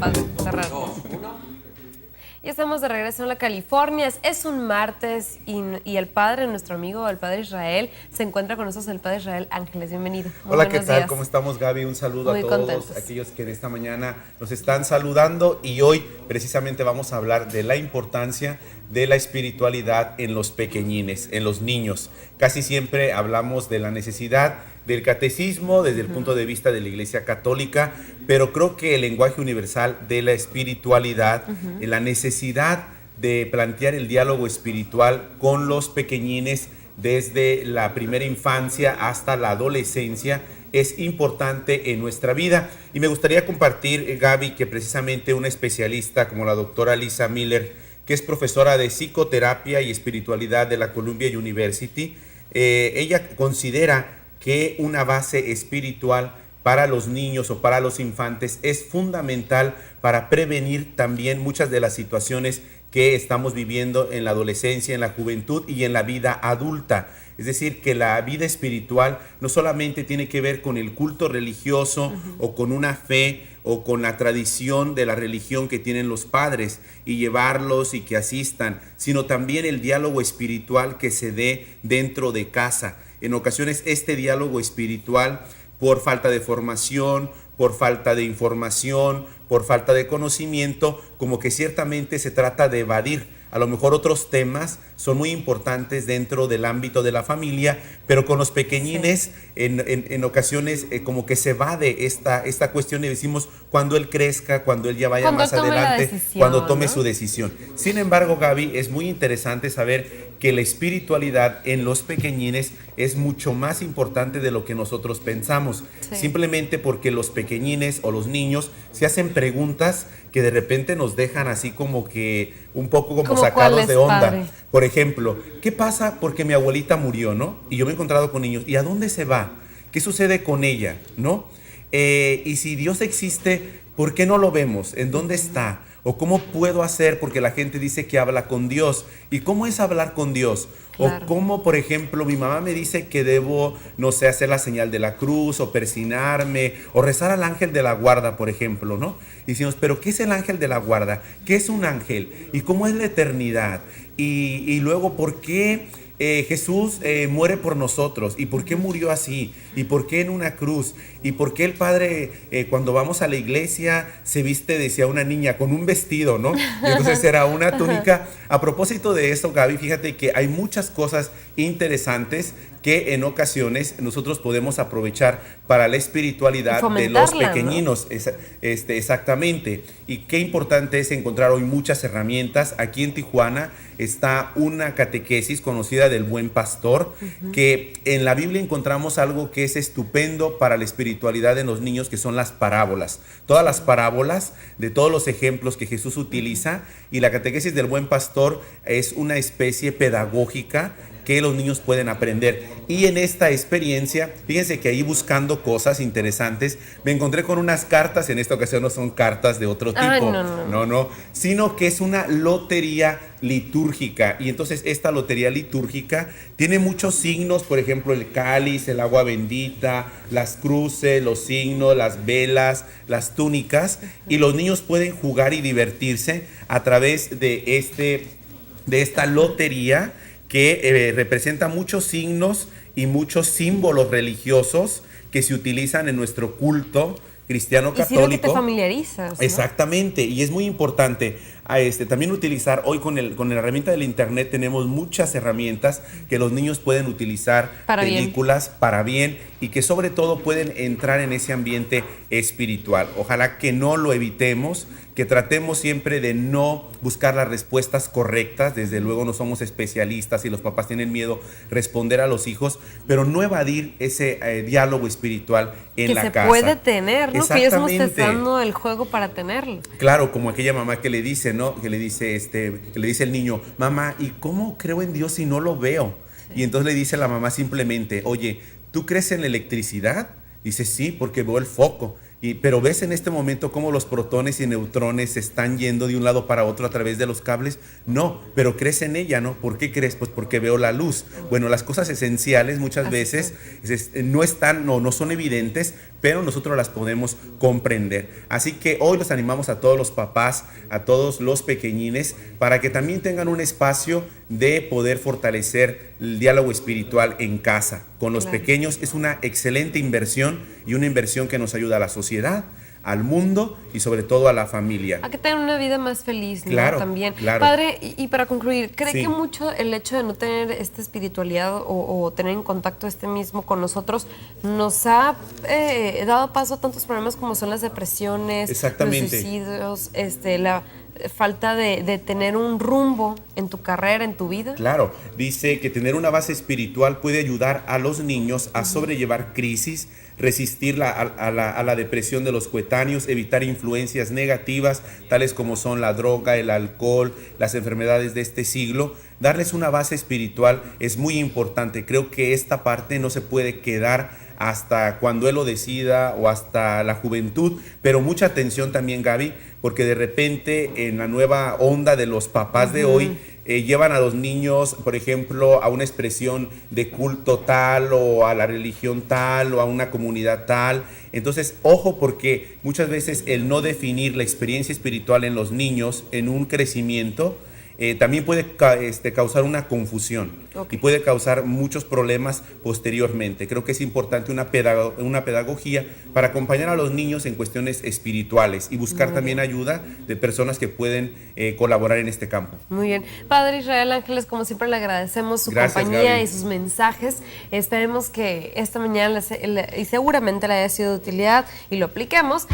padre, está raro. Ya estamos de regreso en la California. Es un martes y el padre, nuestro amigo, el padre Israel, se encuentra con nosotros, el padre Israel Ángeles. Bienvenido. Hola, ¿qué tal? ¿Cómo estamos, Gaby? Un saludo a todos aquellos que en esta mañana nos están saludando, y hoy precisamente vamos a hablar de la importancia de la espiritualidad en los pequeñines, en los niños. Casi siempre hablamos de la necesidad del catecismo desde el punto de vista de la Iglesia Católica, pero creo que el lenguaje universal de la espiritualidad, la necesidad de plantear el diálogo espiritual con los pequeñines desde la primera infancia hasta la adolescencia, es importante en nuestra vida. Y me gustaría compartir, Gaby, que precisamente una especialista como la doctora Lisa Miller, que es profesora de psicoterapia y espiritualidad de la Columbia University, ella considera que una base espiritual para los niños o para los infantes es fundamental para prevenir también muchas de las situaciones que estamos viviendo en la adolescencia, en la juventud y en la vida adulta. Es decir, que la vida espiritual no solamente tiene que ver con el culto religioso o con una fe o con la tradición de la religión que tienen los padres y llevarlos y que asistan, sino también el diálogo espiritual que se dé dentro de casa. En ocasiones este diálogo espiritual, por falta de formación, por falta de información, por falta de conocimiento, como que ciertamente se trata de evadir. A lo mejor otros temas son muy importantes dentro del ámbito de la familia, pero con los pequeñines en ocasiones como que se evade esta cuestión y decimos cuando él crezca, cuando él ya vaya más adelante, cuando tome su decisión. Sin embargo, Gaby, es muy interesante saber que la espiritualidad en los pequeñines es mucho más importante de lo que nosotros pensamos, simplemente porque los pequeñines o los niños se hacen preguntas que de repente nos dejan así como que un poco como sacados de onda. Padre. Por ejemplo, ¿qué pasa porque mi abuelita murió, no? Y yo me he encontrado con niños, ¿y a dónde se va? ¿Qué sucede con ella, no? Y si Dios existe, ¿por qué no lo vemos? ¿En dónde está? ¿O cómo puedo hacer? Porque la gente dice que habla con Dios. ¿Y cómo es hablar con Dios? Claro. O cómo, por ejemplo, mi mamá me dice que debo, no sé, hacer la señal de la cruz, o persinarme, o rezar al ángel de la guarda, por ejemplo, ¿no? Y decimos, ¿pero qué es el ángel de la guarda? ¿Qué es un ángel? ¿Y cómo es la eternidad? Y luego, ¿por qué Jesús muere por nosotros? ¿Y por qué murió así? ¿Y por qué en una cruz? ¿Y por qué el Padre cuando vamos a la iglesia se viste, decía una niña, con un vestido, ¿no? Y entonces era una túnica. A propósito de eso, Gaby, fíjate que hay muchas cosas interesantes que en ocasiones nosotros podemos aprovechar para la espiritualidad de los pequeñinos, ¿no? Exactamente. Y qué importante es encontrar hoy muchas herramientas. Aquí en Tijuana está una catequesis conocida del Buen Pastor, que en la Biblia encontramos algo que es estupendo para la espiritualidad de los niños, que son las parábolas. Todas las parábolas de todos los ejemplos que Jesús utiliza, y la catequesis del Buen Pastor es una especie pedagógica que los niños pueden aprender. Y en esta experiencia, fíjense que ahí buscando cosas interesantes, me encontré con unas cartas. En esta ocasión no son cartas de otro tipo, no, sino que es una lotería litúrgica. Y entonces esta lotería litúrgica tiene muchos signos, por ejemplo el cáliz, el agua bendita, las cruces, los signos, las velas, las túnicas, y los niños pueden jugar y divertirse a través de esta lotería que representa muchos signos y muchos símbolos religiosos que se utilizan en nuestro culto cristiano católico. Y que te familiarizas, ¿no? Exactamente, y es muy importante también utilizar, hoy con la herramienta del internet tenemos muchas herramientas que los niños pueden utilizar, películas para bien, y que sobre todo pueden entrar en ese ambiente espiritual. Ojalá que no lo evitemos, que tratemos siempre de no buscar las respuestas correctas. Desde luego no somos especialistas y los papás tienen miedo responder a los hijos, pero no evadir ese diálogo espiritual en la casa. Que se puede tener, ¿no? Que ya estamos testando el juego para tenerlo. Claro, como aquella mamá que le dice, ¿no? Que le dice el niño, mamá, ¿y cómo creo en Dios si no lo veo? Sí. Y entonces le dice la mamá simplemente, oye, ¿tú crees en la electricidad? Dice, sí, porque veo el foco. Pero ves en este momento cómo los protones y neutrones se están yendo de un lado para otro a través de los cables. No, pero crees en ella, ¿no? ¿Por qué crees? Pues porque veo la luz. Bueno, las cosas esenciales muchas veces no están, no son evidentes, pero nosotros las podemos comprender. Así que hoy los animamos a todos los papás, a todos los pequeñines, para que también tengan un espacio de poder fortalecer el diálogo espiritual en casa. Con los pequeños es una excelente inversión y una inversión que nos ayuda a la sociedad, al mundo y sobre todo a la familia. A que tengan una vida más feliz, ¿no? Claro, También. Claro. Padre, y para concluir, ¿cree que mucho el hecho de no tener esta espiritualidad o tener en contacto mismo con nosotros nos ha dado paso a tantos problemas como son las depresiones, los suicidios, la falta de tener un rumbo en tu carrera, en tu vida? Claro, dice que tener una base espiritual puede ayudar a los niños a sobrellevar crisis, resistir a la depresión de los coetáneos, evitar influencias negativas tales como son la droga, el alcohol, las enfermedades de este siglo. Darles una base espiritual es muy importante. Creo que esta parte no se puede quedar hasta cuando él lo decida o hasta la juventud, pero mucha atención también, Gaby, porque de repente en la nueva onda de los papás de hoy llevan a los niños, por ejemplo, a una expresión de culto tal o a la religión tal o a una comunidad tal. Entonces, ojo, porque muchas veces el no definir la experiencia espiritual en los niños en un crecimiento también puede causar una confusión y puede causar muchos problemas posteriormente. Creo que es importante una pedagogía para acompañar a los niños en cuestiones espirituales y buscar también ayuda de personas que pueden colaborar en este campo. Muy bien. Padre Israel Ángeles, como siempre le agradecemos su compañía, Gaby, y sus mensajes. Esperemos que esta mañana y seguramente le haya sido de utilidad y lo apliquemos.